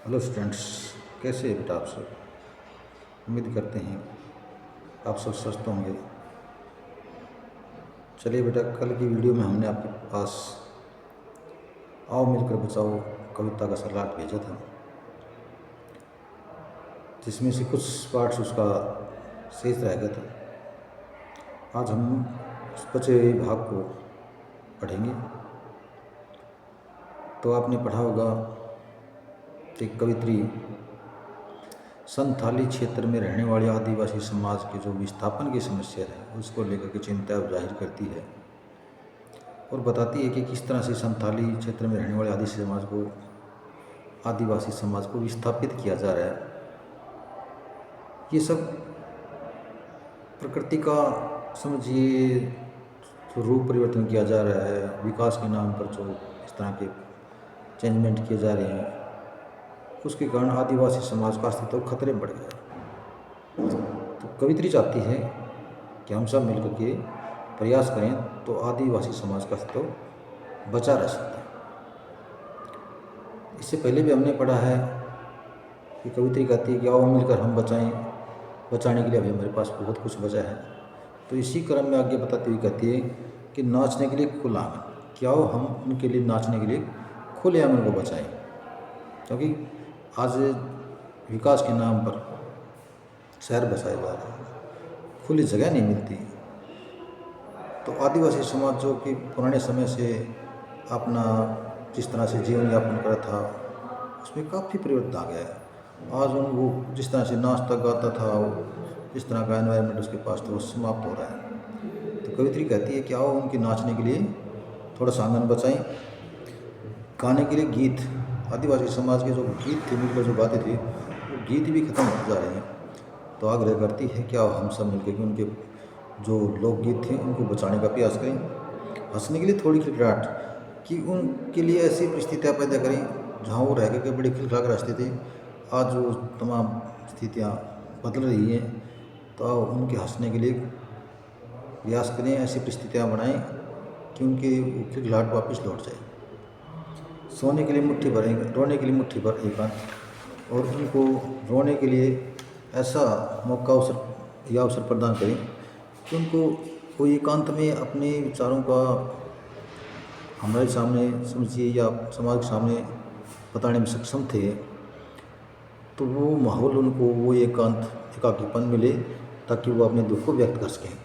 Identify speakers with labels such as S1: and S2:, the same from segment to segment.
S1: Hello students, कैसे हैं बेटा आप सब। उम्मीद करते हैं आप सब स्वस्थ होंगे। चलिए बेटा, कल की वीडियो में हमने आपके पास आओ मिलकर बचाओ कविता का सलाट भेजा था, जिसमें से कुछ पार्ट्स उसका शेष रह गया था। आज हम उस बचे हुए भाग को पढ़ेंगे। तो आपने पढ़ा होगा कि कवित्री संथाली क्षेत्र में रहने वाले आदिवासी समाज के जो विस्थापन की समस्या है उसको लेकर के चिंता जाहिर करती है और बताती है कि किस तरह से संथाली क्षेत्र में रहने वाले आदिवासी समाज को विस्थापित किया जा रहा है। ये सब प्रकृति का समझिए जो रूप परिवर्तन किया जा रहा है, विकास के नाम पर जो इस तरह के चेंजमेंट किए जा रहे हैं, उसके कारण आदिवासी समाज का अस्तित्व खतरे में पड़ गया। तो कवित्री चाहती है कि हम सब मिलकर के प्रयास करें तो आदिवासी समाज का अस्तित्व बचा रह सकता है। इससे पहले भी हमने पढ़ा है कि कवित्री कहती है कि आओ मिलकर हम बचाने के लिए अभी हमारे पास बहुत कुछ बचा है। तो इसी क्रम में आगे बताती हुई कहती है कि नाचने के लिए खुला आंगन, क्या हो हम उनके लिए नाचने के लिए खुले आंगन को बचाएं, क्योंकि आज विकास के नाम पर शहर बसाए जा रहे हैं, खुली जगह नहीं मिलती। तो आदिवासी समाज जो कि पुराने समय से अपना जिस तरह से जीवन यापन करा था उसमें काफ़ी परिवर्तन आ गया है। आज वो जिस तरह से नाचता गाता था, वो जिस तरह का एनवायरनमेंट उसके पास था, वो समाप्त हो रहा है। तो कवित्री कहती है कि आओ उनके नाचने के लिए थोड़ा सा आंगन बचाएं। गाने के लिए गीत, आदिवासी समाज के जो गीत थे मिलकर जो गाते थे वो गीत भी खत्म होते जा रहे हैं। तो आग्रह करती है कि आओ हम सब मिलकर के उनके जो लोकगीत थे उनको बचाने का प्रयास करें। हंसने के लिए थोड़ी खिलखिलाहट, कि उनके लिए ऐसी परिस्थितियाँ पैदा करें जहाँ वो रह करके बड़े खिलखिला कर हंसते थे। आज वो तमाम स्थितियाँ बदल रही हैं, तो आओ उनके हंसने के लिए प्रयास करें, ऐसी परिस्थितियाँ बनाएं कि उनकी वो खिलखिलाहट वापस लौट जाए। सोने के लिए मुट्ठी भर, रोने के लिए मुट्ठी भर एकांत, और उनको रोने के लिए ऐसा मौका अवसर प्रदान करें कि उनको कोई एकांत में अपने विचारों का हमारे सामने समझिए या समाज के सामने बताने में सक्षम थे। तो वो माहौल उनको वो एकाकीपन मिले ताकि वो अपने दुख को व्यक्त कर सकें।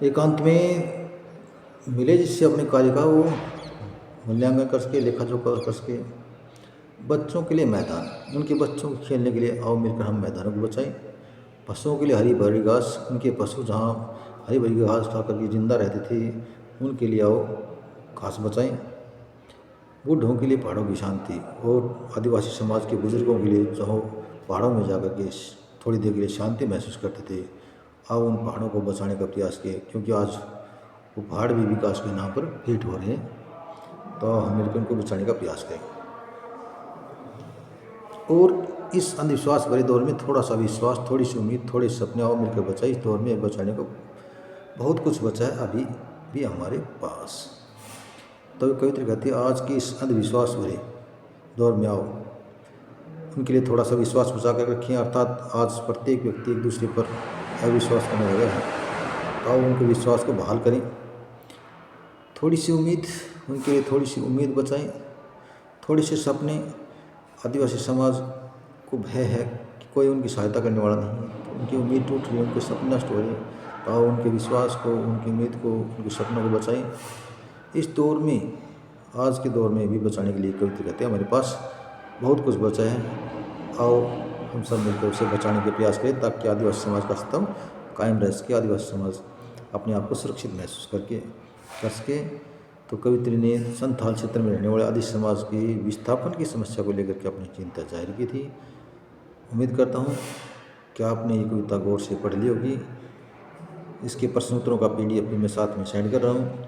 S1: एकांत में मिले जिससे अपने कार्य का वो मूल्यांकन कर सके, लेखा जोखा कर सके। बच्चों के लिए मैदान, उनके बच्चों को खेलने के लिए आओ मिलकर हम मैदानों को बचाएं। पशुओं के लिए हरी भरी घास, उनके पशु जहाँ हरी भरी घास खा करके जिंदा रहते थे उनके लिए आओ घास बचाएं। बूढ़ों के लिए पहाड़ों की शांति, और आदिवासी समाज के बुजुर्गों के लिए जो पहाड़ों में जाकर के थोड़ी देर के लिए शांति महसूस करते थे, आओ उन पहाड़ों को बचाने का प्रयास किए, क्योंकि आज वो पहाड़ भी विकास के नाम पर हिट हो रहे हैं। तो हम मिलकर उनको बचाने का प्रयास करें। और इस अंधविश्वास भरे दौर में थोड़ा सा विश्वास, थोड़ी सी उम्मीद, थोड़े सपने आओ मिलकर बचाए। इस दौर में बचाने को बहुत कुछ बचा है अभी भी हमारे पास। तो कवित्री कहती है आज की इस अंधविश्वास भरे दौर में आओ उनके लिए थोड़ा सा विश्वास बचा कर रखें। अर्थात आज प्रत्येक व्यक्ति एक दूसरे पर अविश्वास करने लगा है, तो आओ उनके विश्वास को बहाल करें। थोड़ी सी उम्मीद, उनके लिए थोड़ी सी उम्मीद बचाएं, थोड़े से सपने। आदिवासी समाज को भय है कि कोई उनकी सहायता करने वाला नहीं, तो उनकी उम्मीद टूट रही है, उनके सपने नष्ट हो रहे हैं। तो आओ उनके विश्वास को, उनकी उम्मीद को, उनके सपनों को बचाएं। इस दौर में, आज के दौर में भी बचाने के लिए कविता कहते हैं हमारे पास बहुत कुछ बचा है, आओ हम सब मिलकर उसे बचाने के प्रयास करें ताकि आदिवासी समाज का अस्तित्व कायम रह सके, आदिवासी समाज अपने आप को सुरक्षित महसूस कर सके। तो कवित्री ने संथाल क्षेत्र में रहने वाले आदिवासी समाज की विस्थापन की समस्या को लेकर के अपनी चिंता जाहिर की थी। उम्मीद करता हूँ कि आपने ये कविता गौर से पढ़ ली होगी। इसके प्रश्न उत्तरों का PDF भी मैं साथ में सेंड कर रहा हूँ,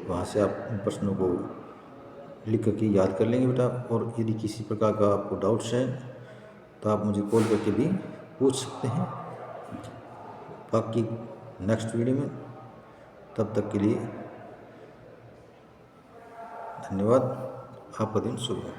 S1: वहाँ से आप उन प्रश्नों को लिख करके याद कर लेंगे बेटा। और यदि किसी प्रकार का आपको डाउट्स हैं तो आप मुझे कॉल करके भी पूछ सकते हैं। बाकी नेक्स्ट वीडियो में, तब तक के लिए धन्यवाद। आपका दिन शुभ हो।